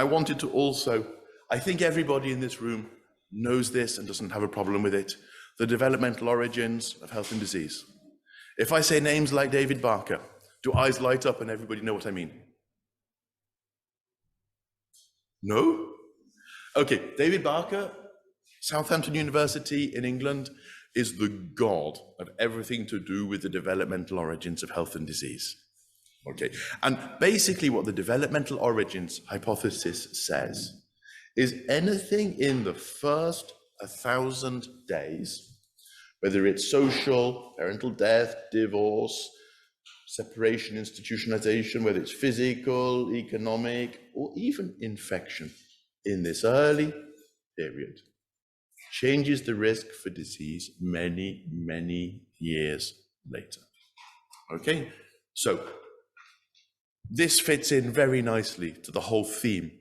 wanted to also, I think everybody in this room knows this and doesn't have a problem with it, the developmental origins of health and disease. If I say names like David Barker, do eyes light up and everybody know what I mean? No? Okay, David Barker, Southampton University in England, is the god of everything to do with the developmental origins of health and disease. Okay, and basically what the developmental origins hypothesis says is anything in the first 1,000 days, whether it's social, parental death, divorce, separation, institutionalization, whether it's physical, economic, or even infection in this early period, changes the risk for disease many, many years later. Okay, so this fits in very nicely to the whole theme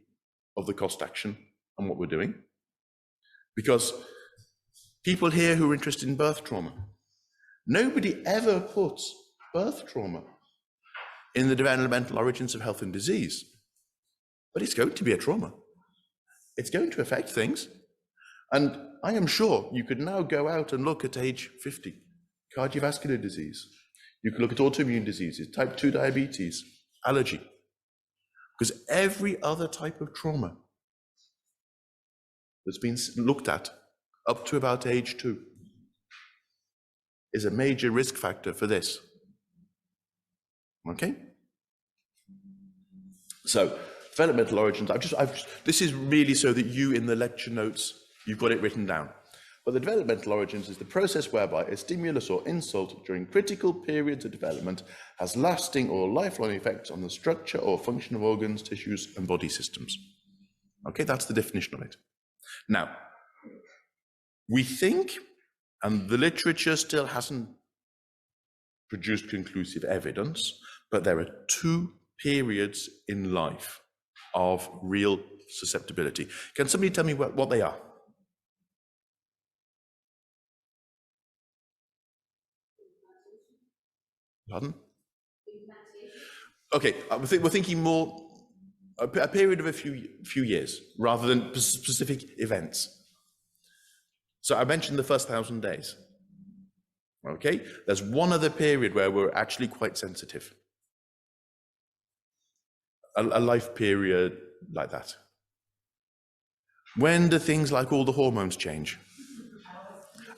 of the cost action and what we're doing, because people here who are interested in birth trauma, nobody ever puts birth trauma in the developmental origins of health and disease, but it's going to be a trauma. It's going to affect things. And I am sure you could now go out and look at age 50, cardiovascular disease. You can look at autoimmune diseases, type 2 diabetes, allergy, because every other type of trauma that's been looked at up to about age 2 is a major risk factor for this. Okay? So, developmental origins, this is really so that you in the lecture notes, you've got it written down. But the developmental origins is the process whereby a stimulus or insult during critical periods of development has lasting or lifelong effects on the structure or function of organs, tissues, and body systems. Okay, that's the definition of it. Now, we think, and the literature still hasn't produced conclusive evidence, but there are 2 periods in life of real susceptibility. Can somebody tell me what they are? Pardon? Okay, we're thinking more a period of a few years rather than specific events. So I mentioned the first 1,000 days. Okay, there's one other period where we're actually quite sensitive. A life period like that. When do things like all the hormones change?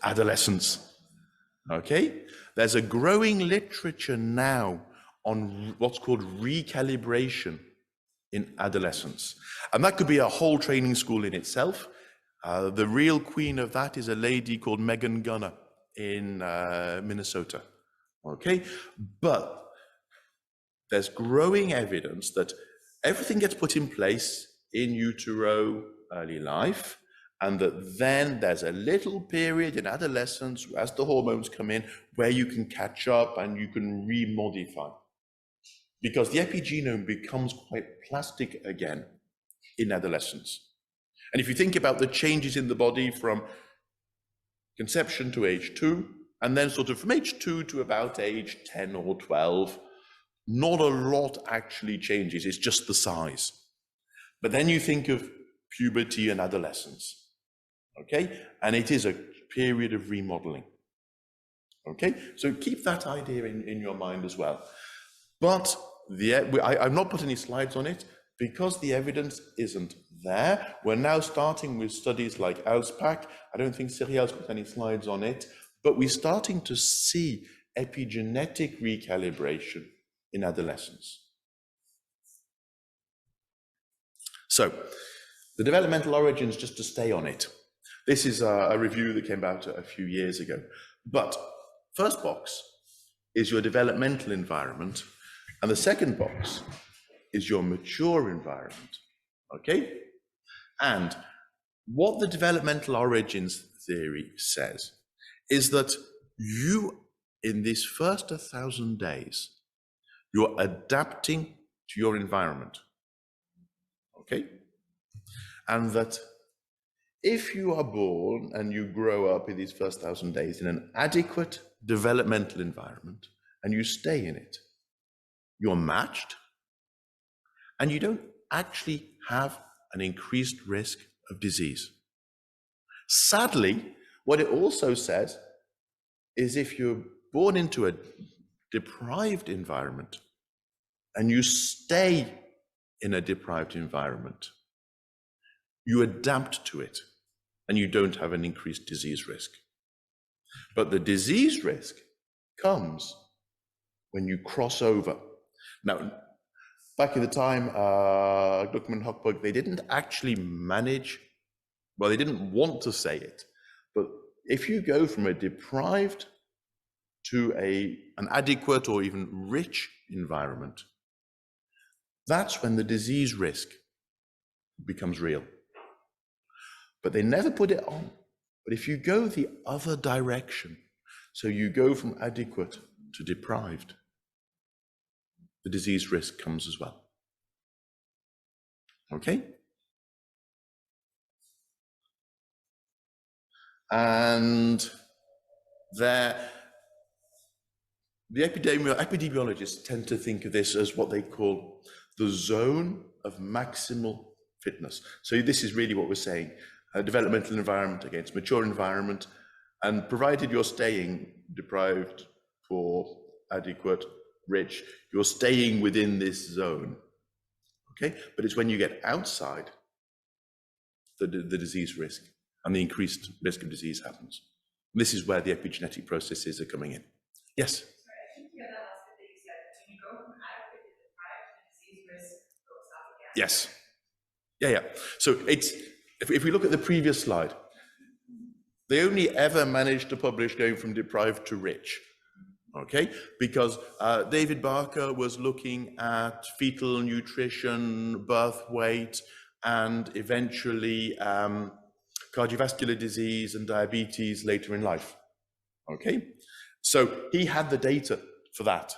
Adolescence. Okay, there's a growing literature now on what's called recalibration in adolescence. And that could be a whole training school in itself. The real queen of that is a lady called Megan Gunner in Minnesota. Okay, but there's growing evidence that everything gets put in place in utero early life, and that then there's a little period in adolescence as the hormones come in where you can catch up and you can remodify. Because the epigenome becomes quite plastic again in adolescence. And if you think about the changes in the body from conception to age 2, and then sort of from age 2 to about age 10 or 12, not a lot actually changes, it's just the size. But then you think of puberty and adolescence. Okay, and it is a period of remodeling. Okay, so keep that idea in your mind as well. But I've not put any slides on it because the evidence isn't there. We're now starting with studies like ALSPAC. I don't think Cyriel's put any slides on it, but we're starting to see epigenetic recalibration in adolescence. So, the developmental origins, just to stay on it. This is a review that came out a few years ago. But first box is your developmental environment, and the second box is your mature environment, okay? And what the developmental origins theory says is that you, in these first 1,000 days, you're adapting to your environment, okay? And that if you are born and you grow up in these first 1,000 days in an adequate developmental environment and you stay in it, you're matched and you don't actually have an increased risk of disease. Sadly, what it also says is if you're born into a deprived environment and you stay in a deprived environment, you adapt to it and you don't have an increased disease risk. But the disease risk comes when you cross over. Now, back in the time, Gluckman and Hochberg, they didn't actually manage, well, they didn't want to say it, but if you go from a deprived to an adequate or even rich environment, that's when the disease risk becomes real. But they never put it on. But if you go the other direction, so you go from adequate to deprived, the disease risk comes as well. Okay? And the epidemiologists tend to think of this as what they call the zone of maximal fitness. So this is really what we're saying, a developmental environment against mature environment, and provided you're staying deprived, poor, adequate, rich, you're staying within this zone, okay? But it's when you get outside the disease risk and the increased risk of disease happens. And this is where the epigenetic processes are coming in. Yes? Sorry, I think that last bit that you said, when you go from adequate to deprived, the disease risk goes up again. Yes. Yeah. So it's, if we look at the previous slide, they only ever managed to publish going from deprived to rich, okay? Because David Barker was looking at fetal nutrition, birth weight, and eventually cardiovascular disease and diabetes later in life, okay? So he had the data for that,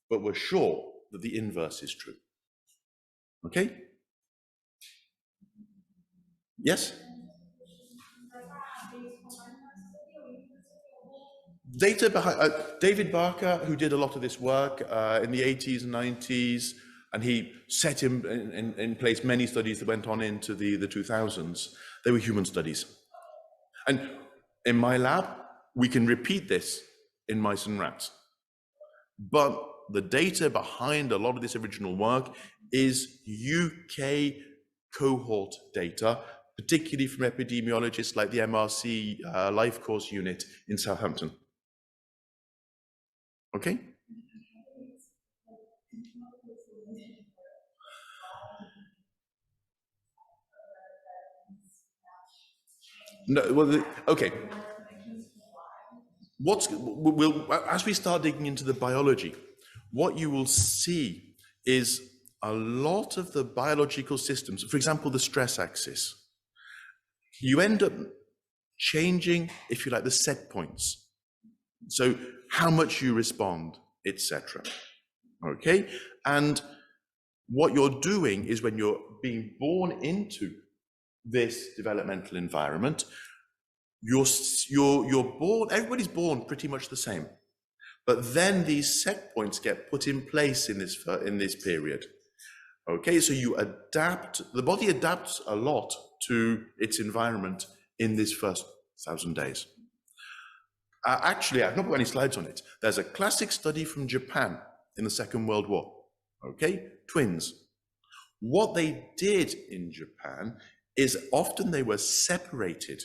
but we're sure that the inverse is true, okay? Yes? Data behind David Barker, who did a lot of this work in the 80s and 90s, and he set in place many studies that went on into the 2000s. They were human studies. And in my lab, we can repeat this in mice and rats. But the data behind a lot of this original work is UK cohort data, particularly from epidemiologists like the MRC Life Course unit in Southampton. Okay? No, well, okay. As we start digging into the biology, what you will see is a lot of the biological systems, for example, the stress axis, you end up changing, if you like, the set points. So how much you respond, etc. Okay? And what you're doing is when you're being born into this developmental environment, you're born, everybody's born pretty much the same. But then these set points get put in place in this period. Okay, so you adapt, the body adapts a lot to its environment in this first 1,000 days. Actually, I've not got any slides on it. There's a classic study from Japan in the Second World War. Okay, twins. What they did in Japan is often they were separated,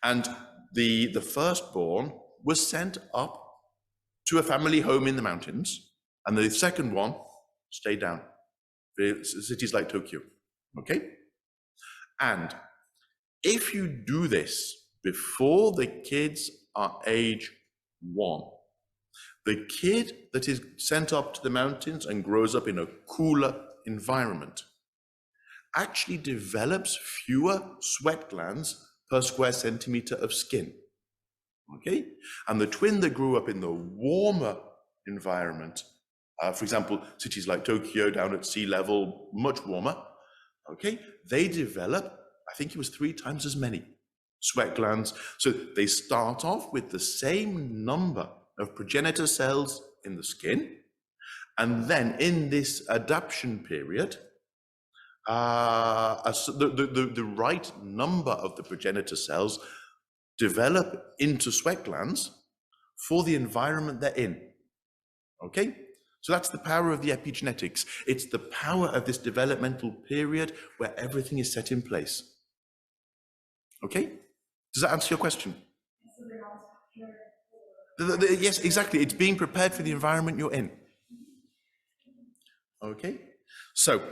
and the firstborn was sent up to a family home in the mountains, and the second one stayed down. Cities like Tokyo, okay? And if you do this before the kids are age 1, the kid that is sent up to the mountains and grows up in a cooler environment actually develops fewer sweat glands per square centimeter of skin, okay? And the twin that grew up in the warmer environment, for example, cities like Tokyo down at sea level, much warmer, okay? They develop, I think it was 3 times as many sweat glands. So they start off with the same number of progenitor cells in the skin, and then in this adaptation period, the right number of the progenitor cells develop into sweat glands for the environment they're in. Okay? So that's the power of the epigenetics. It's the power of this developmental period where everything is set in place. Okay? Does that answer your question? Yes, exactly. It's being prepared for the environment you're in. Okay? So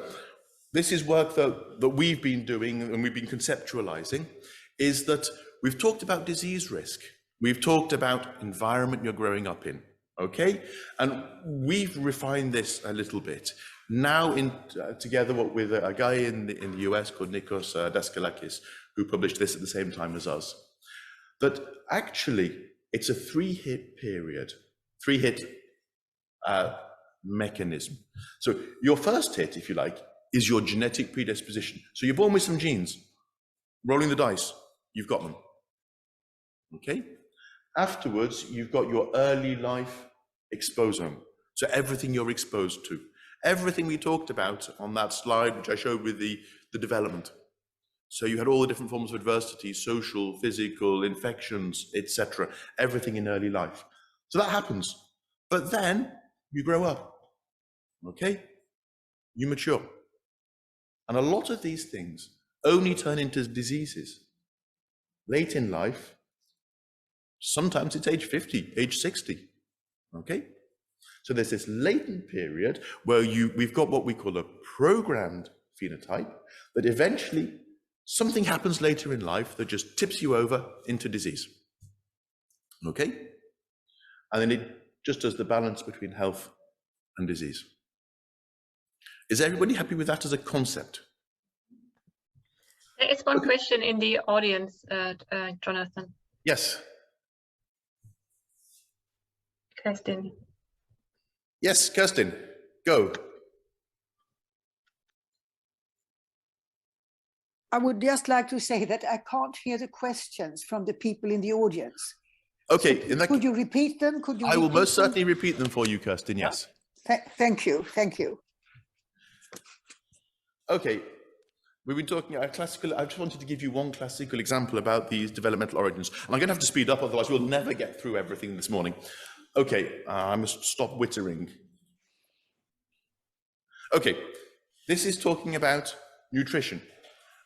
this is work that we've been doing and we've been conceptualizing, is that we've talked about disease risk. We've talked about environment you're growing up in. Okay? And we've refined this a little bit. Now, together with a guy in the US called Nikos Daskalakis, who published this at the same time as us, that actually it's a three-hit period, three-hit mechanism. So your first hit, if you like, is your genetic predisposition. So you're born with some genes, rolling the dice, you've got them. Okay? Afterwards, you've got your early life exposome. So everything you're exposed to. Everything we talked about on that slide, which I showed with the development. So you had all the different forms of adversity, social, physical, infections, etc. Everything in early life. So that happens. But then you grow up. Okay? You mature. And a lot of these things only turn into diseases late in life. Sometimes it's age 50, age 60. Okay? So there's this latent period where we've got what we call a programmed phenotype that eventually something happens later in life that just tips you over into disease. Okay? And then it just does the balance between health and disease. Is everybody happy with that as a concept? There is one question in the audience, Jonathan. Yes. Kirsten. Yes, Kirsten, go. I would just like to say that I can't hear the questions from the people in the audience. Okay. So could you repeat them? I will most certainly repeat them for you, Kirsten, yes. Thank you. Thank you. Okay. We've been talking about classical. I just wanted to give you one classical example about these developmental origins. And I'm going to have to speed up, otherwise we'll never get through everything this morning. Okay, I must stop wittering. Okay, this is talking about nutrition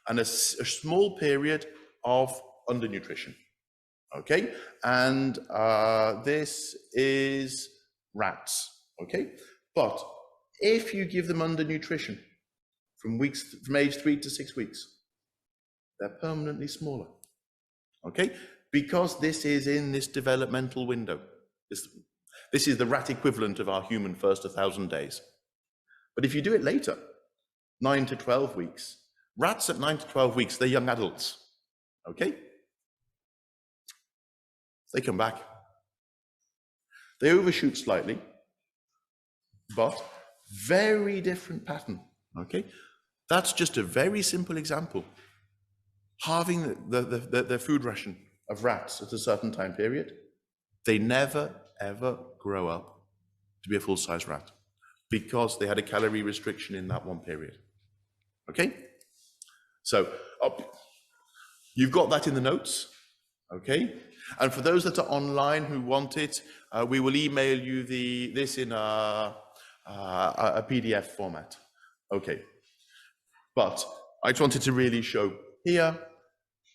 and a small period of undernutrition. Okay, and this is rats. Okay, but if you give them undernutrition from age 3 to 6 weeks, they're permanently smaller. Okay, because this is in this developmental window. This is the rat equivalent of our human first 1,000 days. But if you do it later, 9 to 12 weeks, rats at 9 to 12 weeks, they're young adults. Okay? They come back. They overshoot slightly, but very different pattern. Okay? That's just a very simple example. Halving the food ration of rats at a certain time period, they never, ever grow up to be a full-size rat because they had a calorie restriction in that one period. Okay? So, you've got that in the notes. Okay? And for those that are online who want it, we will email you this in a PDF format. Okay. But I just wanted to really show here,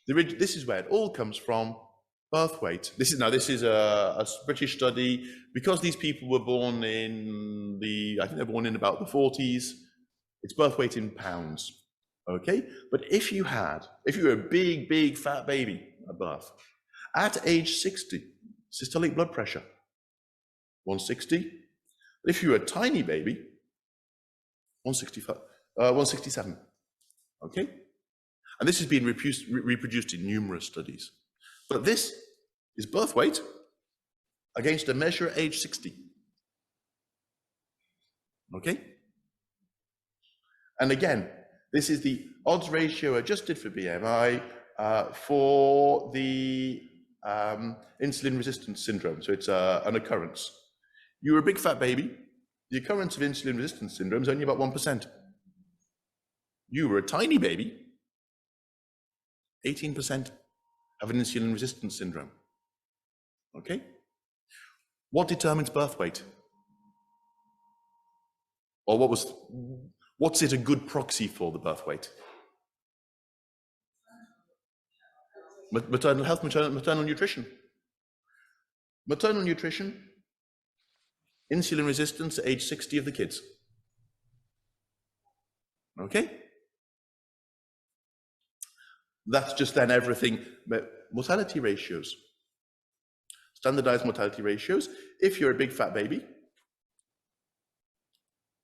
this is where it all comes from, birth weight. This is a British study, because these people were born in I think they're born in about the 40s, it's birth weight in pounds, okay? But if you were a big, big fat baby at birth, at age 60, systolic blood pressure, 160. If you were a tiny baby, 167. Okay? And this has been reproduced in numerous studies. But this is birth weight against a measure at age 60. Okay? And again, this is the odds ratio adjusted for BMI for the insulin resistance syndrome. So it's an occurrence. You were a big fat baby, the occurrence of insulin resistance syndrome is only about 1%. you were a tiny baby, 18% have an insulin resistance syndrome. Okay? What determines birth weight? Or what's it a good proxy for, the birth weight? Maternal health, maternal nutrition. Maternal nutrition, insulin resistance at age 60 of the kids. Okay? That's just then everything. Mortality ratios. Standardized mortality ratios. If you're a big fat baby,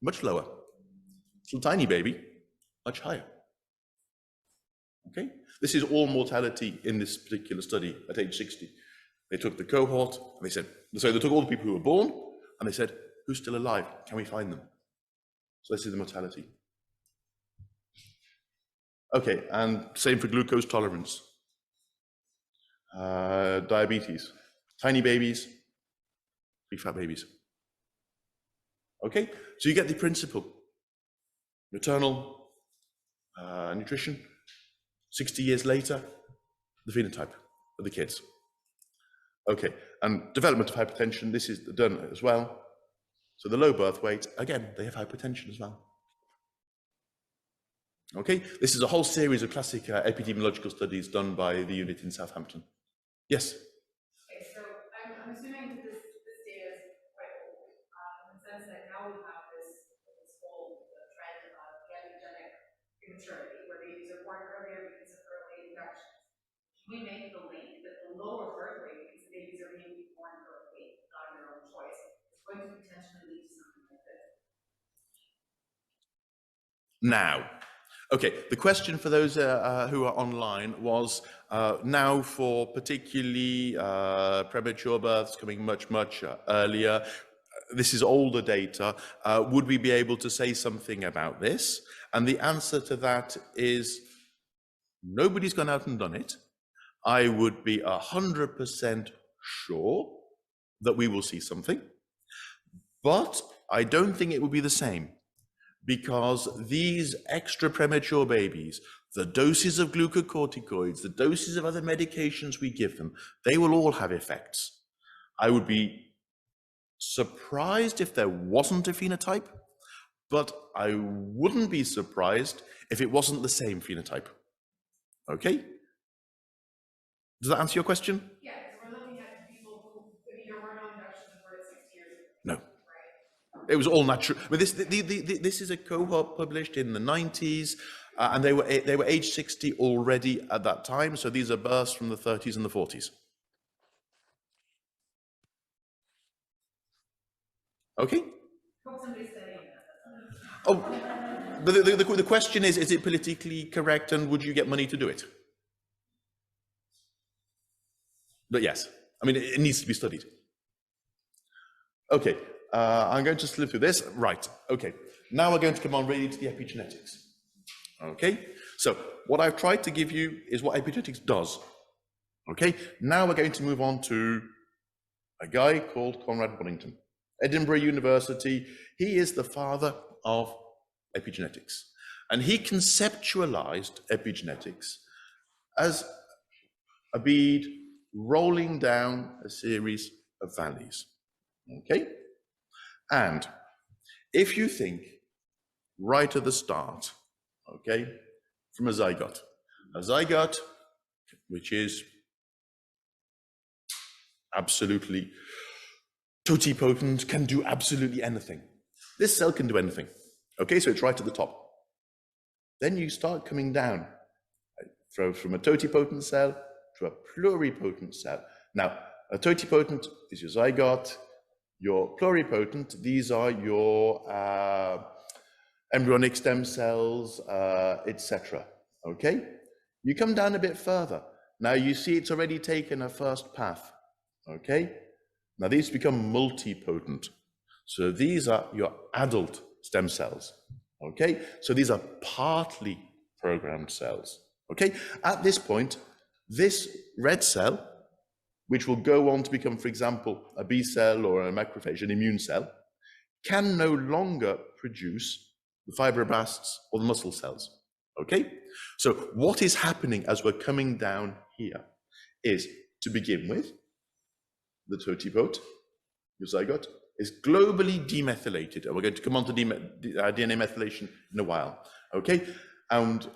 much lower. Little tiny baby, much higher. Okay? This is all mortality in this particular study at age 60. They took the cohort, and they said, so they took all the people who were born, and they said, who's still alive? Can we find them? So this is the mortality. Okay, and same for glucose tolerance. Diabetes. Tiny babies, big fat babies. Okay, so you get the principle. Maternal nutrition, 60 years later, the phenotype of the kids. Okay, and development of hypertension, this is done as well. So the low birth weight, again, they have hypertension as well. Okay, this is a whole series of classic epidemiological studies done by the unit in Southampton. Yes? Okay, so I'm assuming that this data is quite old, in the sense that now we have this whole trend of epigenetic prematurity, where babies are born earlier because of early infections. Can we make the link that the lower birth rate, because the babies are being born early, not of their own choice, is going to potentially lead to something like this? Now, okay, the question for those who are online was, now for particularly premature births coming much earlier, this is older data, would we be able to say something about this? And the answer to that is, nobody's gone out and done it. I would be 100% sure that we will see something, but I don't think it will be the same. Because these extra premature babies, the doses of glucocorticoids, the doses of other medications we give them, they will all have effects. I would be surprised if there wasn't a phenotype, but I wouldn't be surprised if it wasn't the same phenotype. Okay? Does that answer your question? Yeah, because we're looking at people who, I mean, there were no inductions of birth 60 years ago. No. Right? It was all natural. But this is a cohort published in the 90s, and they were age 60 already at that time. So these are births from the 30s and the 40s. Okay. Hope somebody's studying that. Oh, but the question is it politically correct, and would you get money to do it? But yes, I mean, it needs to be studied. Okay, I'm going to slip through this. Right, okay. Now we're going to come on really to the epigenetics. Okay, so what I've tried to give you is what epigenetics does. Okay, now we're going to move on to a guy called Conrad Bonington, Edinburgh University. He is the father of epigenetics, and he conceptualized epigenetics as a bead rolling down a series of valleys. Okay, and if you think right at the start, okay, from a zygote, which is absolutely totipotent, can do absolutely anything. This cell can do anything. Okay, so it's right at the top. Then you start coming down, from a totipotent cell to a pluripotent cell. Now, a totipotent is your zygote. Your pluripotent, these are your embryonic stem cells, etc. Okay? You come down a bit further. Now you see it's already taken a first path. Okay? Now these become multipotent. So these are your adult stem cells. Okay? So these are partly programmed cells. Okay? At this point, this red cell, which will go on to become, for example, a B cell or a macrophage, an immune cell, can no longer produce the fibroblasts or the muscle cells. Okay, so what is happening as we're coming down here is, to begin with, the totipote, your zygote, is globally demethylated. And we're going to come on to DNA methylation in a while. Okay, and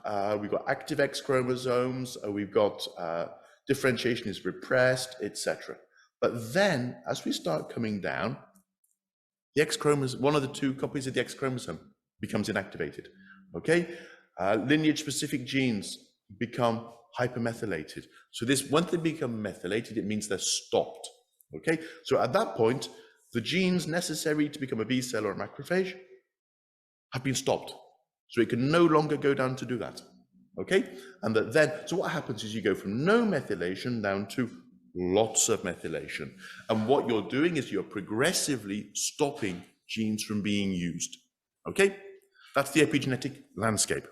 we've got active X chromosomes, we've got differentiation is repressed, etc. But then, as we start coming down, the X chromosome, one of the two copies of the X chromosome becomes inactivated. Okay, lineage-specific genes become hypermethylated. So this, once they become methylated, it means they're stopped. Okay, so at that point, the genes necessary to become a B cell or a macrophage have been stopped. So it can no longer go down to do that. Okay, and that then, so what happens is you go from no methylation down to lots of methylation. And what you're doing is you're progressively stopping genes from being used. Okay, that's the epigenetic landscape.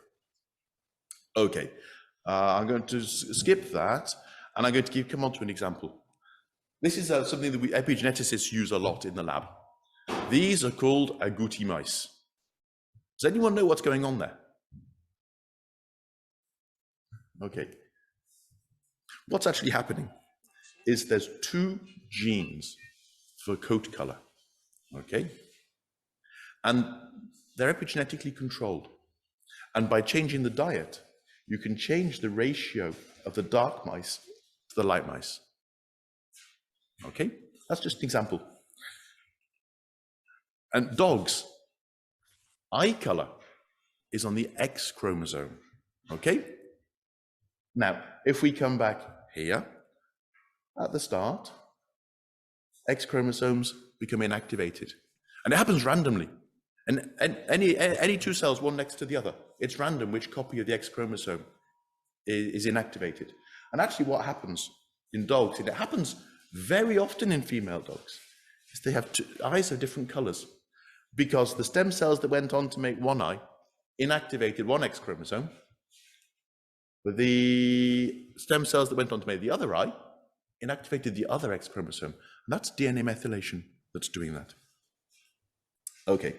Okay, I'm going to skip that, and I'm going to come on to an example. This is something that we epigeneticists use a lot in the lab. These are called agouti mice. Does anyone know what's going on there? Okay. What's actually happening is there's two genes for coat color, okay? And they're epigenetically controlled. And by changing the diet, you can change the ratio of the dark mice to the light mice. Okay, that's just an example. And dogs, eye color is on the X chromosome. Okay, now if we come back here at the start, X chromosomes become inactivated, and it happens randomly. And any two cells, one next to the other, it's random which copy of the X chromosome is inactivated. And actually, what happens in dogs, and it happens very often in female dogs, is they have eyes of different colors, because the stem cells that went on to make one eye inactivated one X chromosome, but the stem cells that went on to make the other eye inactivated the other X chromosome. And that's DNA methylation that's doing that. Okay,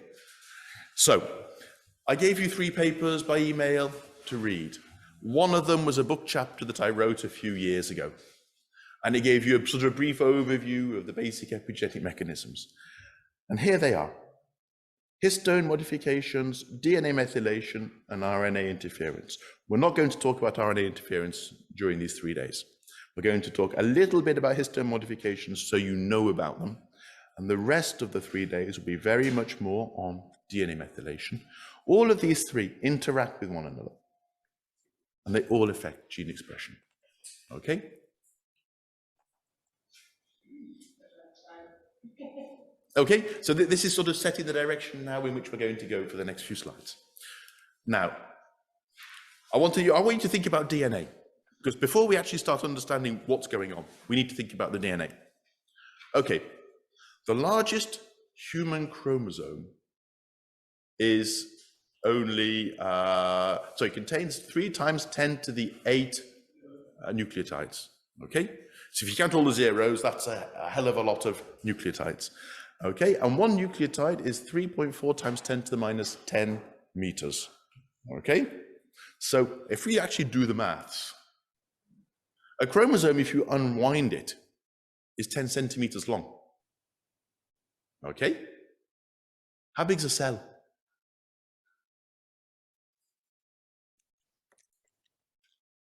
so I gave you 3 papers by email to read. One of them was a book chapter that I wrote a few years ago. And it gave you a sort of brief overview of the basic epigenetic mechanisms. And here they are: histone modifications, DNA methylation, and RNA interference. We're not going to talk about RNA interference during these 3 days. We're going to talk a little bit about histone modifications so you know about them. And the rest of the 3 days will be very much more on DNA methylation. All of these 3 interact with one another, and they all affect gene expression. Okay? Okay, so this is sort of setting the direction now in which we're going to go for the next few slides. Now, I want you to think about DNA, because before we actually start understanding what's going on, we need to think about the DNA. Okay, the largest human chromosome is only, so it contains 3 times 10 to the 8 nucleotides, okay? So if you count all the zeros, that's a hell of a lot of nucleotides. Okay, and one nucleotide is 3.4 times 10 to the minus 10 meters. Okay, so if we actually do the maths, a chromosome, if you unwind it, is 10 centimeters long. Okay, how big is a cell?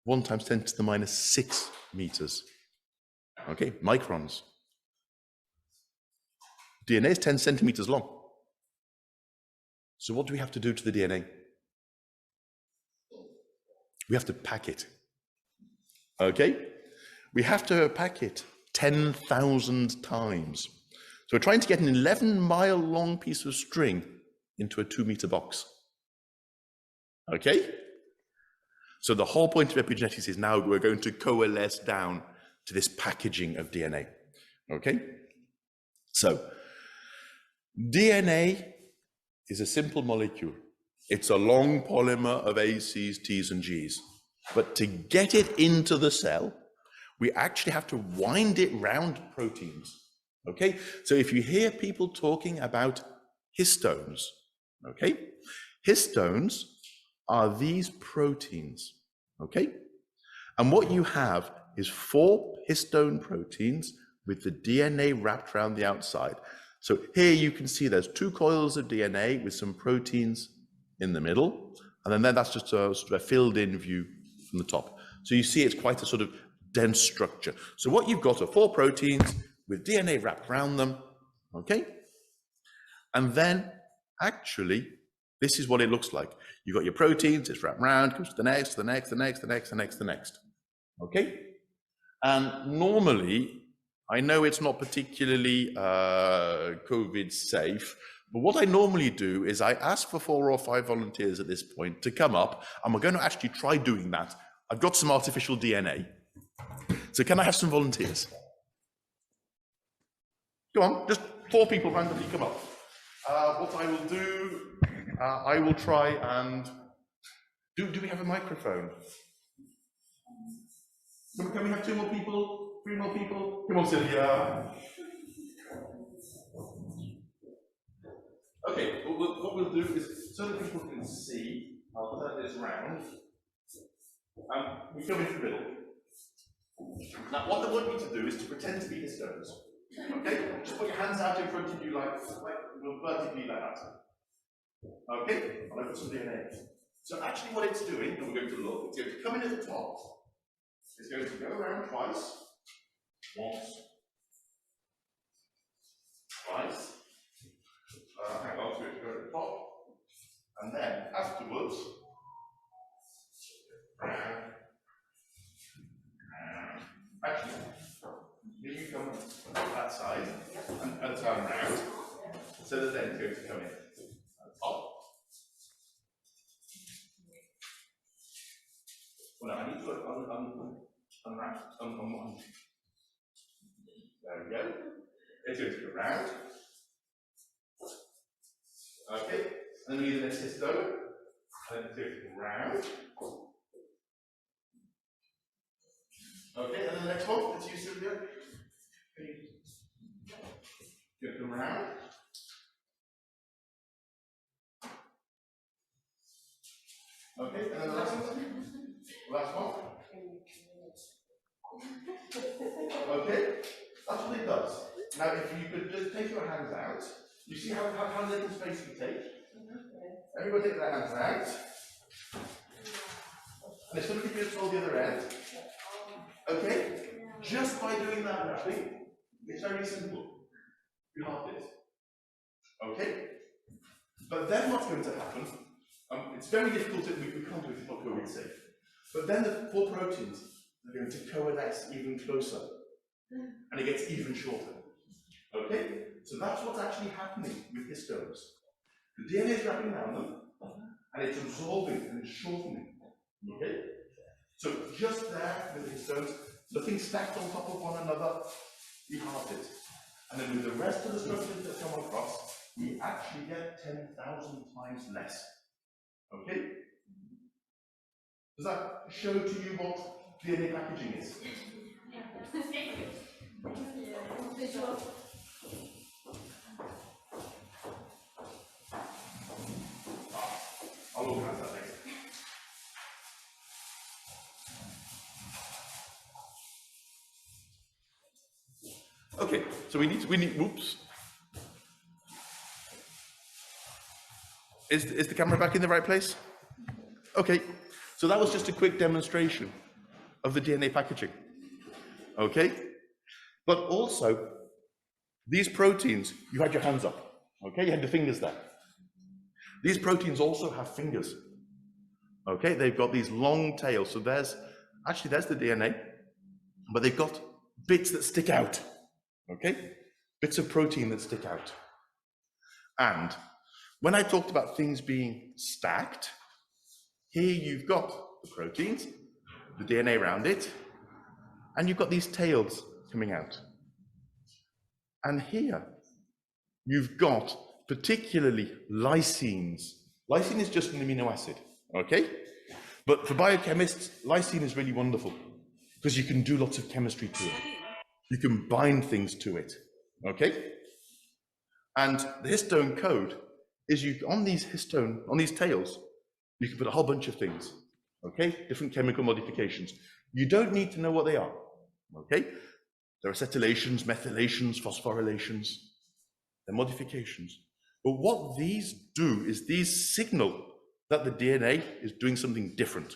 One times 10 to the minus 6 meters. Okay, microns. DNA is 10 centimeters long. So what do we have to do to the DNA? We have to pack it. Okay? We have to pack it 10,000 times. So we're trying to get an 11-mile long piece of string into a 2-meter box. Okay? So the whole point of epigenetics is now we're going to coalesce down to this packaging of DNA. Okay? So DNA is a simple molecule. It's a long polymer of A, C's, T's, and G's. But to get it into the cell, we actually have to wind it round proteins. Okay? So if you hear people talking about histones, okay? Histones are these proteins, okay? And what you have is 4 histone proteins with the DNA wrapped around the outside. So here you can see there's 2 coils of DNA with some proteins in the middle, and then that's just a sort of a filled in view from the top. So you see it's quite a sort of dense structure. So what you've got are 4 proteins with DNA wrapped around them, okay? And then actually, this is what it looks like. You've got your proteins, it's wrapped around, goes to the next, the next, the next, the next, the next, the next. Okay? And normally, I know it's not particularly COVID safe, but what I normally do is I ask for 4 or 5 volunteers at this point to come up, and we're going to actually try doing that. I've got some artificial DNA. So can I have some volunteers? Go on, just 4 people randomly come up. What I will do, I will try and... Do we have a microphone? Can we have 2 more people? 3 more people? Come on, Sylvia. Okay, what we'll do is, so that people can see, I'll turn this round. We come into the middle. Now, what I want you to do is to pretend to be histones. Okay? Just put your hands out in front of you like vertically like that. Okay? I'll put some DNA. So actually what it's doing, and we're going to look, it's going to come in at the top. It's going to go around twice. Once. Twice. Hang on, so it's going to the top. And then afterwards, actually, you come on that side and turn around. So the then going to come in at the top. Well, no, I need to unwrap. There we go. It's going to go round. Okay. And then we use the next histone. And it's going to go round. Okay, and then the next one, let's use Sylvia. Going to come round. Okay, and then the last one. Last one. Okay, that's what it does. Now, if you could just take your hands out, you see how little space you take? Everybody take their hands out. And if somebody just hold the other end. Okay? Just by doing that wrapping, it's very simple. You have this. Okay? But then what's going to happen? It's very difficult we can't do it if it's not COVID safe. But then the 4 proteins are going to coalesce even closer. And it gets even shorter. Okay? So that's what's actually happening with histones. The DNA is wrapping around them, and it's absorbing and shortening. Okay? So just there with the histones, nothing stacked on top of one another, we halved it. And then with the rest of the structures that come across, we actually get 10,000 times less. Okay? Does that show to you what DNA packaging is? Visual. I'll organize that later. Okay, so we need, whoops. Is the camera back in the right place? Okay, so that was just a quick demonstration of the DNA packaging. Okay, but also, these proteins, you had your hands up, okay, you had your fingers there. These proteins also have fingers, okay, they've got these long tails, so there's the DNA, but they've got bits that stick out, okay, bits of protein that stick out. And when I talked about things being stacked, here you've got the proteins, the DNA around it, and you've got these tails coming out. And here, you've got particularly lysines. Lysine is just an amino acid, okay? But for biochemists, lysine is really wonderful because you can do lots of chemistry to it. You can bind things to it, okay? And the histone code is on these tails, You can put a whole bunch of things, okay? Different chemical modifications. You don't need to know what they are, okay? There are acetylations, methylations, phosphorylations. They're modifications. But what these do is these signal that the DNA is doing something different,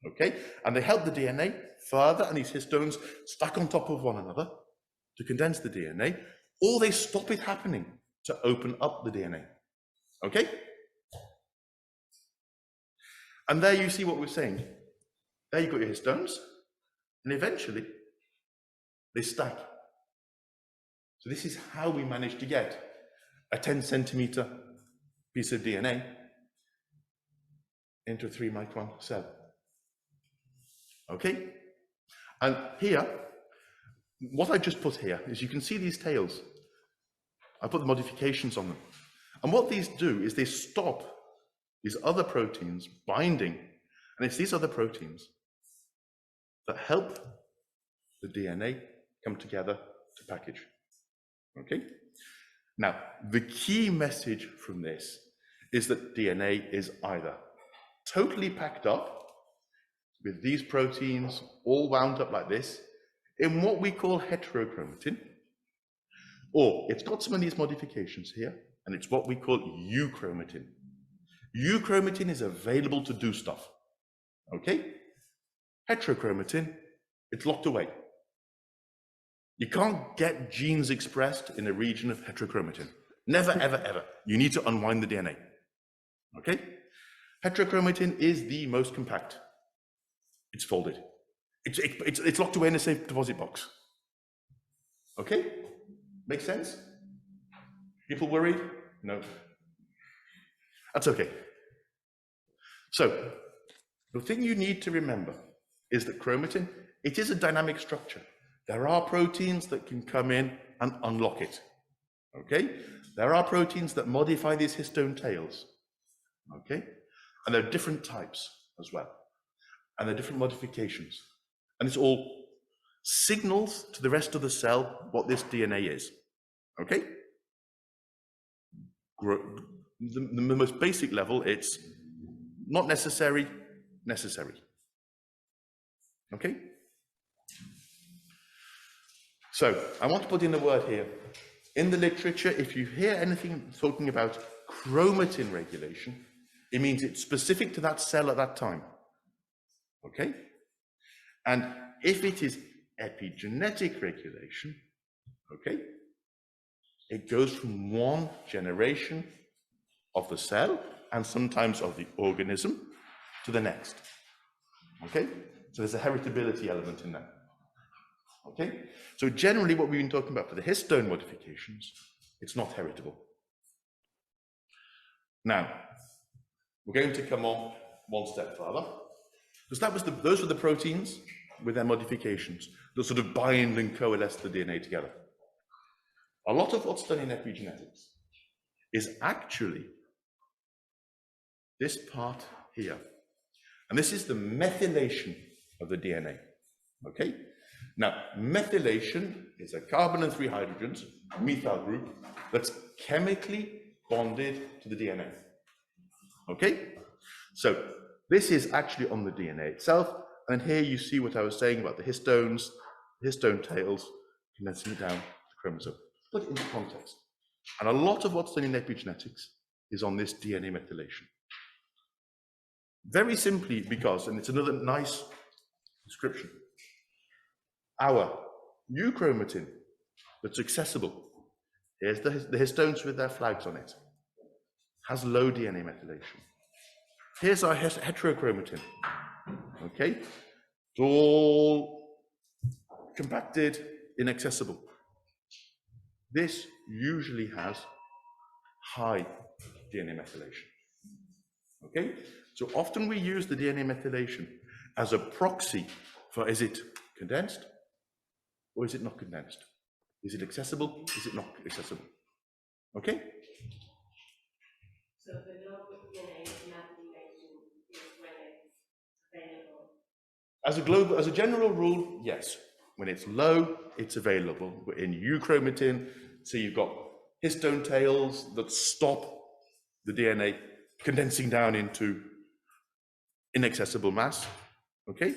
okay? And they help the DNA further, and these histones stack on top of one another to condense the DNA, or they stop it happening to open up the DNA, okay? And there you see what we're saying. There you've got your histones, and eventually they stack. So this is how we managed to get a 10-centimeter piece of DNA into a 3-micron cell. Okay? And here, what I just put here is you can see these tails. I put the modifications on them. And what these do is they stop these other proteins binding. And it's these other proteins that help the DNA come together to package. Okay? Now, the key message from this is that DNA is either totally packed up with these proteins all wound up like this in what we call heterochromatin, or it's got some of these modifications here, and it's what we call euchromatin. Euchromatin is available to do stuff, okay? Heterochromatin, it's locked away. You can't get genes expressed in a region of heterochromatin. Never, ever, ever. You need to unwind the DNA, okay? Heterochromatin is the most compact. It's folded. It's locked away in a safe deposit box. Okay? Makes sense? People worried? No. That's okay. So, the thing you need to remember is that chromatin, it is a dynamic structure. There are proteins that can come in and unlock it. Okay? There are proteins that modify these histone tails. Okay? And there are different types as well. And there are different modifications. And it's all signals to the rest of the cell what this DNA is. Okay? The most basic level, it's not necessary, necessary. Okay? So, I want to put in a word here. In the literature, if you hear anything talking about chromatin regulation, it means it's specific to that cell at that time. Okay? And if it is epigenetic regulation, okay, it goes from one generation of the cell and sometimes of the organism to the next. Okay? So there's a heritability element in that. Okay? So generally what we've been talking about for the histone modifications, it's not heritable. Now, we're going to come on one step further. Because those were the proteins with their modifications that sort of bind and coalesce the DNA together. A lot of what's done in epigenetics is actually this part here. And this is the methylation of the DNA. Okay? Now, methylation is a carbon and 3 hydrogens, methyl group, that's chemically bonded to the DNA. Okay? So, this is actually on the DNA itself, and here you see what I was saying about the histones, histone tails, condensing it down to the chromosome. Put it into context. And a lot of what's done in epigenetics is on this DNA methylation. Very simply because, and it's another nice description, our euchromatin that's accessible, here's the histones with their flags on it, has low DNA methylation. Here's our heterochromatin, okay? It's all compacted, inaccessible. This usually has high DNA methylation, okay? So often we use the DNA methylation as a proxy for, is it condensed or is it not condensed? Is it accessible? Is it not accessible? Okay? So the low DNA methylation is when it's available? As a general rule, yes. When it's low, it's available. But in euchromatin, so you've got histone tails that stop the DNA condensing down into inaccessible mass, okay?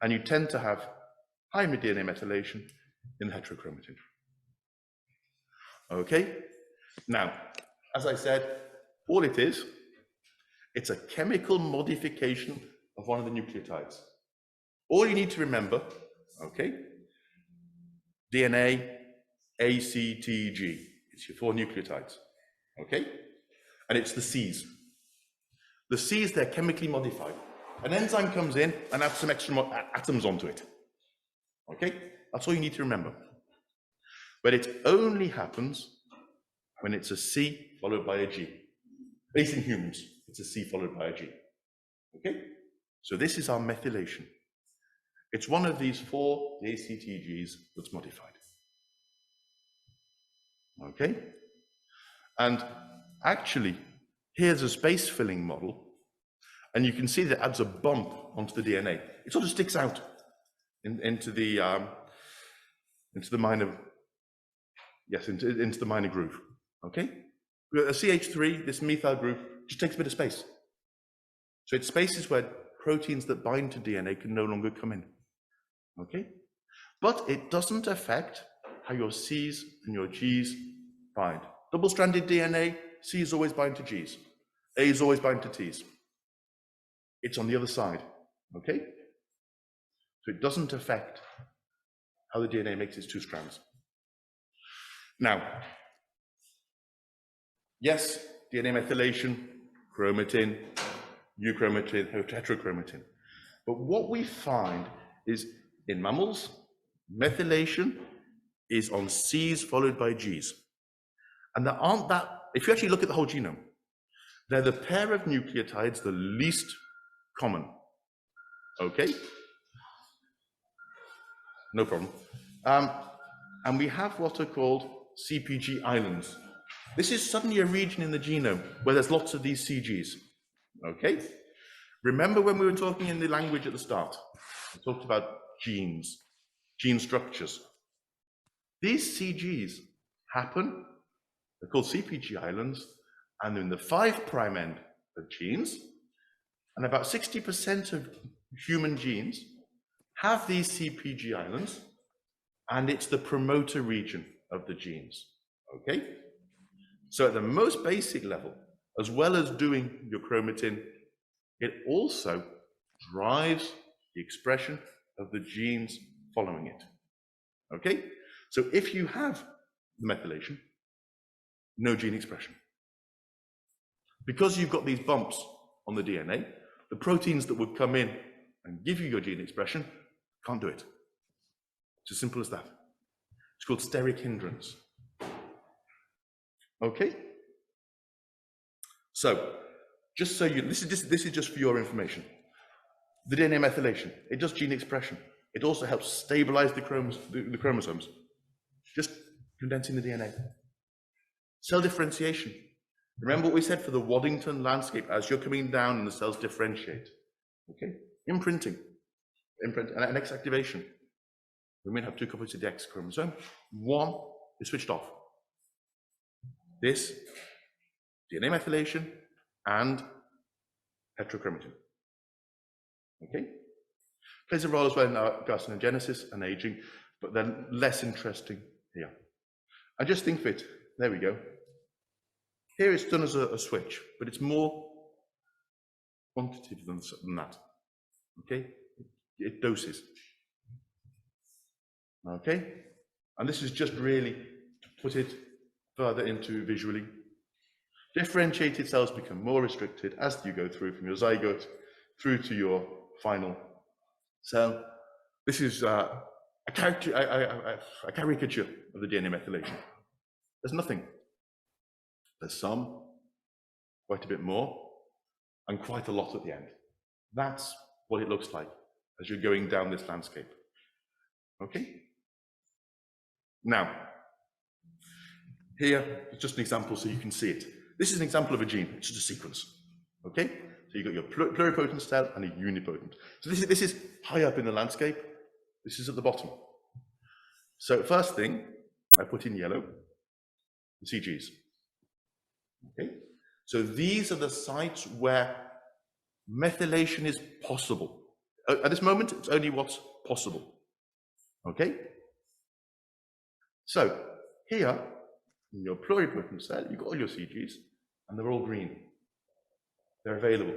And you tend to have high DNA methylation in the heterochromatin. Okay? Now, as I said, all it is, it's a chemical modification of one of the nucleotides. All you need to remember, okay? DNA, A, C, T, G. It's your 4 nucleotides, okay? And it's the Cs. The Cs, they're chemically modified. An enzyme comes in and adds some extra atoms onto it, okay? That's all you need to remember. But it only happens when it's a C followed by a G. At least in humans, it's a C followed by a G, okay? So this is our methylation. It's one of these 4 ACTGs that's modified. Okay? And actually, here's a space filling model, and you can see that it adds a bump onto the DNA. It sort of sticks out into the minor, yes, into the minor groove. Okay? A CH3, this methyl group, just takes a bit of space. So it's spaces where proteins that bind to DNA can no longer come in. Okay? But it doesn't affect how your Cs and your Gs bind. Double-stranded DNA, Cs always bind to Gs. As always bind to Ts. It's on the other side. Okay? So it doesn't affect how the DNA makes its 2 strands. Now, yes, DNA methylation, chromatin, euchromatin, heterochromatin. But what we find is in mammals, methylation is on Cs followed by Gs. And there aren't that, if you actually look at the whole genome, they're the pair of nucleotides the least common. Okay? No problem. And we have what are called CPG islands. This is suddenly a region in the genome where there's lots of these CGs. Okay? Remember when we were talking in the language at the start? We talked about genes, gene structures. These CGs happen, they're called CPG islands, and they're in the 5' end of genes, and about 60% of human genes have these CPG islands, and it's the promoter region of the genes, okay? So at the most basic level, as well as doing your chromatin, it also drives the expression of the genes following it, okay? So if you have the methylation, no gene expression. Because you've got these bumps on the DNA, the proteins that would come in and give you your gene expression can't do it. It's as simple as that. It's called steric hindrance. Okay? So, just so you, this is just for your information. The DNA methylation, it does gene expression. It also helps stabilize the chromosomes, just condensing the DNA. Cell differentiation. Remember what we said for the Waddington landscape as you're coming down and the cells differentiate. Okay? Imprinting, imprint, and X activation. Women have 2 copies of the X chromosome. 1 is switched off. This, DNA methylation and heterochromatin. Okay? Plays a role as well in carcinogenesis and aging, but then less interesting here. And just think of it, there we go. Here it's done as a switch, but it's more quantitative than that. Okay? It doses. Okay? And this is just really to put it further into visually. Differentiated cells become more restricted as you go through from your zygote through to your final cell. This is a caricature of the DNA methylation. There's nothing. There's some, quite a bit more, and quite a lot at the end. That's what it looks like as you're going down this landscape. Okay? Now, here is just an example so you can see it. This is an example of a gene, it's just a sequence. Okay? So you've got your pluripotent cell and a unipotent. So this is high up in the landscape, this is at the bottom. So first thing, I put in yellow, the CGs. Okay? So these are the sites where methylation is possible. At this moment, it's only what's possible. Okay? So, here, in your pluripotent cell, you've got all your CGs, and they're all green. They're available.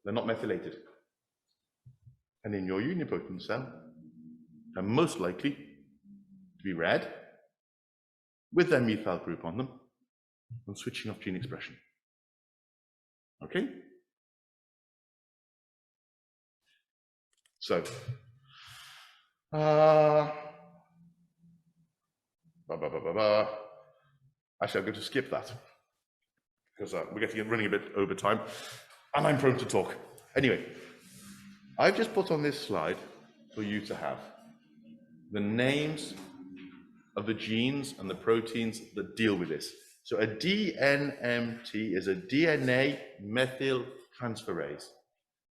They're not methylated. And in your unipotent cell, they're most likely to be red, with their methyl group on them, and switching off gene expression. Okay? So, actually, I'm going to skip that because we're running a bit over time, and I'm prone to talk. Anyway, I've just put on this slide for you to have the names of the genes and the proteins that deal with this. So a DNMT is a DNA methyltransferase.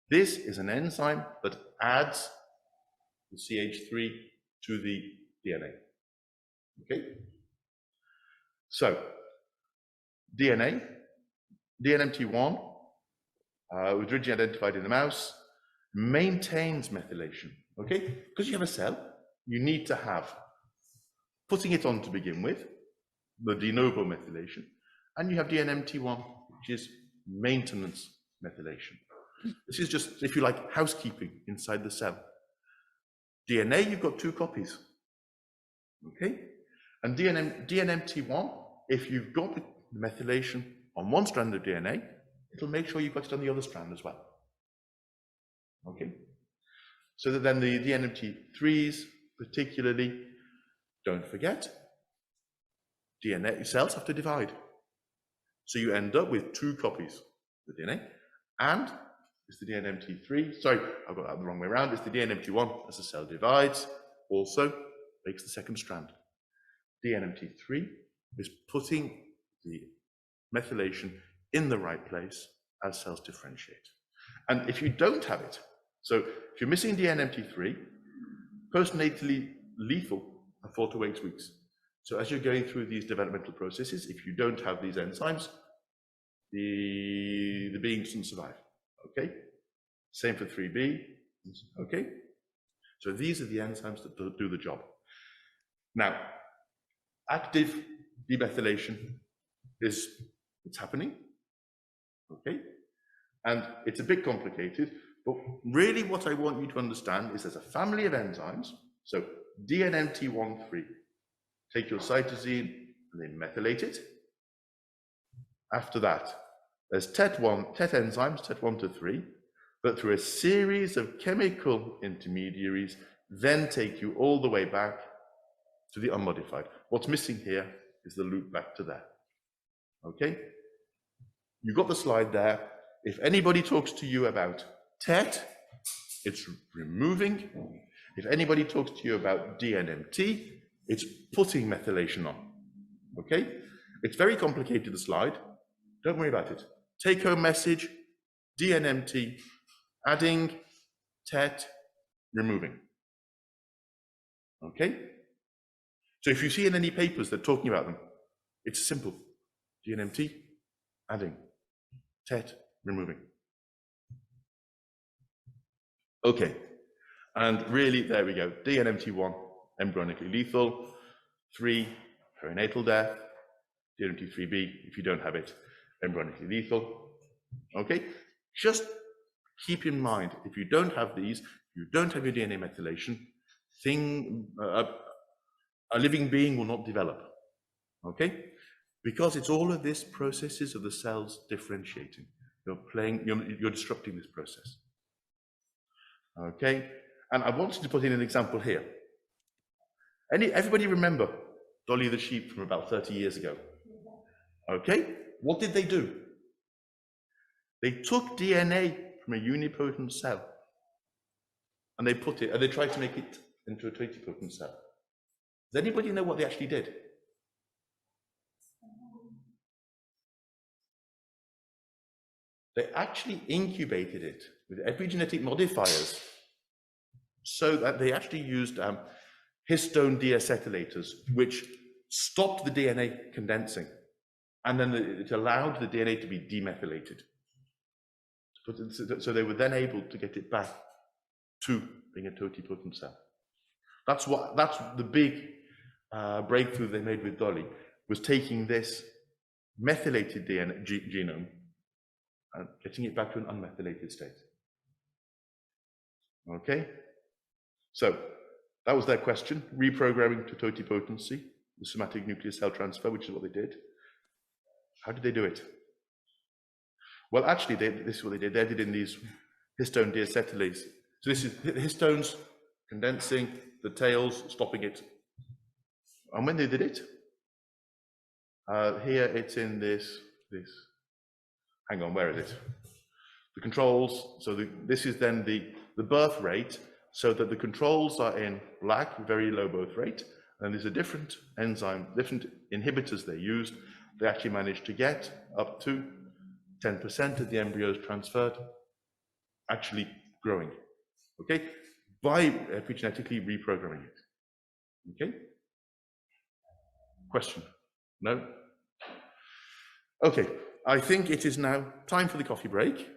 This is an enzyme that adds the CH3 to the DNA. Okay? So, DNMT1 was originally identified in the mouse, maintains methylation. Okay? Because you have a cell, you need to have putting it on to begin with, the de novo methylation, and you have DNMT1, which is maintenance methylation. This is just, if you like, housekeeping inside the cell. DNA, you've got 2 copies. Okay? And DNMT1, if you've got the methylation on one strand of DNA, it'll make sure you've got it on the other strand as well. Okay? So that then the DNMT3s, particularly, don't forget, DNA cells have to divide. So you end up with 2 copies of the DNA, and it's the DNMT3, sorry, I've got that the wrong way around, it's the DNMT1 as the cell divides, also makes the second strand. DNMT3 is putting the methylation in the right place as cells differentiate. And if you don't have it, so if you're missing DNMT3, postnatally lethal at 4 to 8 weeks. So as you're going through these developmental processes, if you don't have these enzymes, the being doesn't survive. Okay? Same for 3B. Okay? So these are the enzymes that do the job. Now, active demethylation it's happening. Okay? And it's a bit complicated, but really what I want you to understand is there's a family of enzymes. So DNMT13, take your cytosine and then methylate it. After that, there's TET enzymes, TET1 to 3, but through a series of chemical intermediaries, then take you all the way back to the unmodified. What's missing here is the loop back to there. Okay? You've got the slide there. If anybody talks to you about TET, it's removing. If anybody talks to you about DNMT, it's putting methylation on. Okay? It's very complicated, the slide. Don't worry about it. Take home message, DNMT, adding, TET, removing. Okay? So if you see in any papers that are talking about them, it's simple. DNMT, adding, TET, removing. Okay, and really, there we go. DNMT1, embryonically lethal. 3, perinatal death. DNMT3B, if you don't have it, embryonically lethal. Okay, just keep in mind, if you don't have these, you don't have your DNA methylation, a living being will not develop. Okay, because it's all of this processes of the cells differentiating. You're disrupting this process. Okay, and I wanted to put in an example here. Everybody remember Dolly the sheep from about 30 years ago? Okay, what did they do? They took DNA from a unipotent cell and they tried to make it into a totipotent cell. Does anybody know what they actually did? They actually incubated it with epigenetic modifiers so that they actually used histone deacetylators, which stopped the DNA condensing, and then it allowed the DNA to be demethylated. So they were then able to get it back to being a totipotent cell. That's the big breakthrough they made with Dolly, was taking this methylated DNA genome and getting it back to an unmethylated state. Okay? So that was their question, reprogramming to totipotency, the somatic nuclear cell transfer, which is what they did. How did they do it? Well, actually, this is what they did. They did in these histone deacetylases. So this is histones condensing, the tails stopping it. And when they did it, here it's in this, hang on, where is it? The controls, so this is then the birth rate, so that the controls are in black, very low birth rate, and there's a different enzyme, different inhibitors they used. They actually managed to get up to 10% of the embryos transferred, actually growing, okay, by epigenetically reprogramming it, okay? Question? No? Okay, I think it is now time for the coffee break,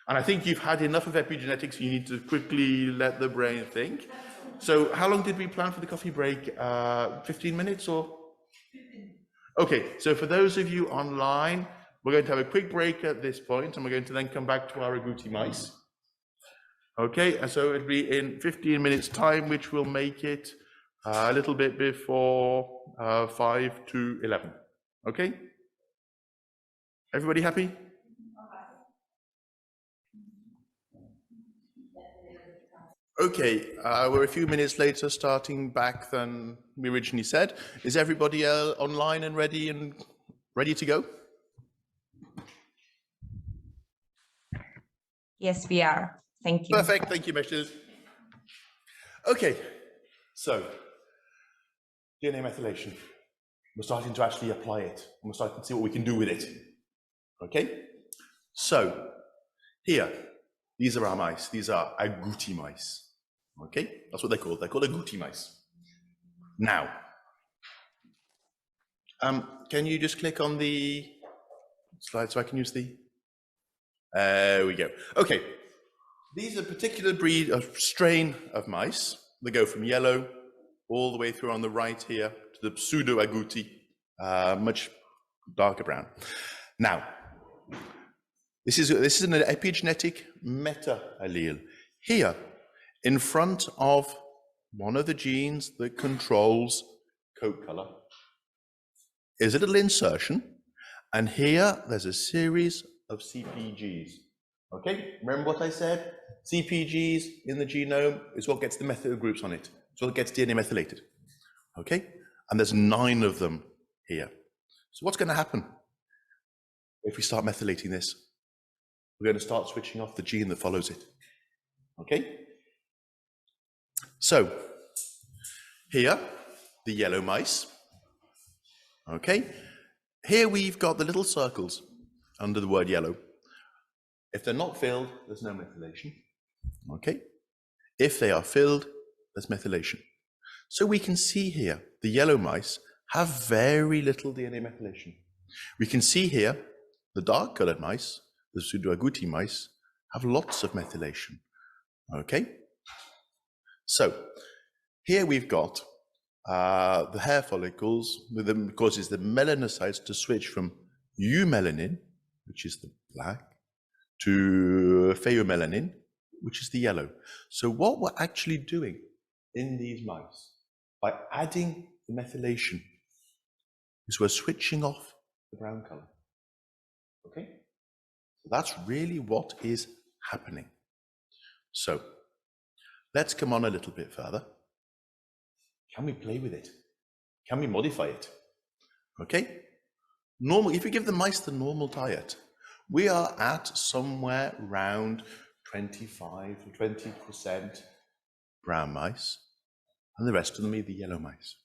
and I think you've had enough of epigenetics. You need to quickly let the brain think. So how long did we plan for the coffee break? 15 minutes or? 15. Okay, so for those of you online, we're going to have a quick break at this point, and we're going to then come back to our agouti mice. Okay, and so it'll be in 15 minutes time, which will make it a little bit before 5 to 11. Okay? Everybody happy? Okay, we're a few minutes later starting back than we originally said. Is everybody online and ready to go? Yes, we are. Thank you. Perfect, thank you, Meshes. Okay, so DNA methylation. We're starting to actually apply it, and we're starting to see what we can do with it. Okay, so here, these are our mice. These are agouti mice. Okay, that's what they're called. They're called agouti mice. Now, can you just click on the slide so I can use the? There we go. Okay, these are a particular breed of strain of mice. They go from yellow all the way through on the right here to the pseudo agouti, much darker brown. Now, this is an epigenetic meta-allele. Here, in front of one of the genes that controls coat color, is a little insertion, and here there's a series of CPGs. Okay, remember what I said? CPGs in the genome is what gets the methyl groups on it. It's what gets DNA methylated. Okay, and there's 9 of them here. So what's going to happen if we start methylating this? We're going to start switching off the gene that follows it. Okay? So, here, the yellow mice. Okay? Here we've got the little circles under the word yellow. If they're not filled, there's no methylation. Okay? If they are filled, there's methylation. So we can see here, the yellow mice have very little DNA methylation. We can see here, the dark-colored mice, the pseudoagouti mice, have lots of methylation. Okay? So, here we've got the hair follicles, causes the melanocytes to switch from eumelanin, which is the black, to pheomelanin, which is the yellow. So what we're actually doing in these mice, by adding the methylation, is we're switching off the brown color. Okay? So that's really what is happening. So let's come on a little bit further. Can we play with it? Can we modify it? Okay? Normal, if you give the mice the normal diet, we are at somewhere around 25 or 20% brown mice, and the rest of them are the yellow mice.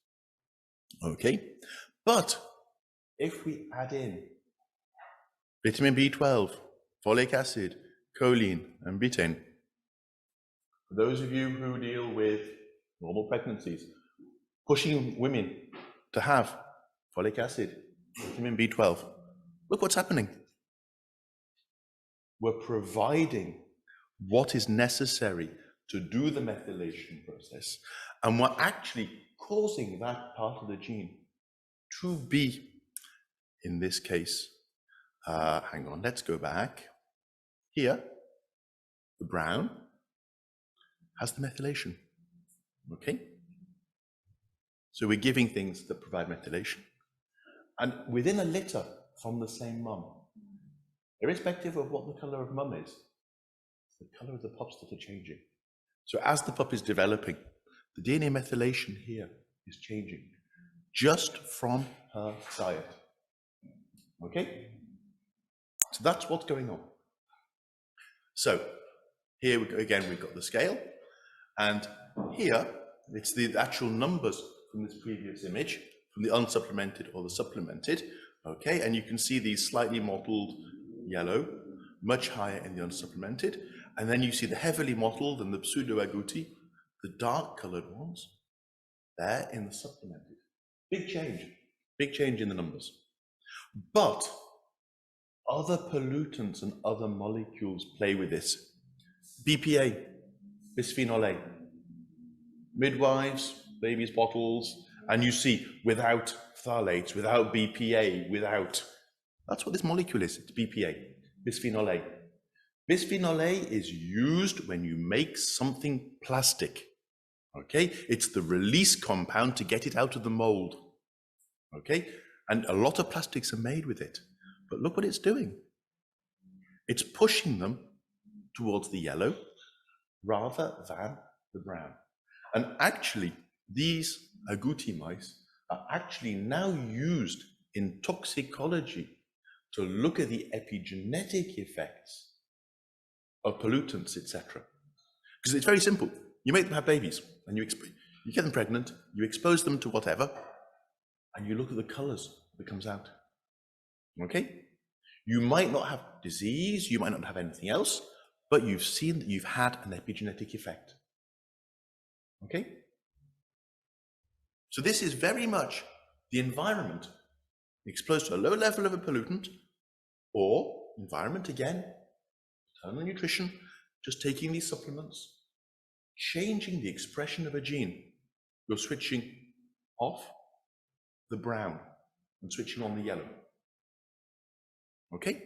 Okay? But if we add in vitamin B12, folic acid, choline, and betaine, for those of you who deal with normal pregnancies, pushing women to have folic acid, vitamin B12, look what's happening. we're providing what is necessary to do the methylation process, and we're actually causing that part of the gene to be, in this case, hang on, let's go back. Here, the brown has the methylation, okay? So we're giving things that provide methylation. And within a litter from the same mum, irrespective of what the color of mum is, the color of the pups that are changing. So as the pup is developing, the DNA methylation here is changing just from her diet. Okay? So that's what's going on. So here we go, again, we've got the scale, and here it's the actual numbers from this previous image, from the unsupplemented or the supplemented. Okay, and you can see these slightly mottled yellow, much higher in the unsupplemented, and then you see the heavily mottled and the pseudo-agouti, the dark colored ones, there in the supplemented. Big change in the numbers. But other pollutants and other molecules play with this. BPA, bisphenol A, midwives, babies' bottles, and you see without phthalates, without BPA, without, that's what this molecule is, it's BPA, bisphenol A. Bisphenol A is used when you make something plastic, okay? It's the release compound to get it out of the mold, okay? And a lot of plastics are made with it, but look what it's doing. It's pushing them towards the yellow rather than the brown. And actually, these agouti mice are actually now used in toxicology to look at the epigenetic effects of pollutants, etc. Because it's very simple. You make them have babies, and you get them pregnant, you expose them to whatever, and you look at the colors that comes out. Okay? You might not have disease, you might not have anything else, but you've seen that you've had an epigenetic effect. Okay? So this is very much the environment exposed to a low level of a pollutant, or environment again, maternal nutrition, just taking these supplements, changing the expression of a gene. You're switching off the brown and switching on the yellow. Okay?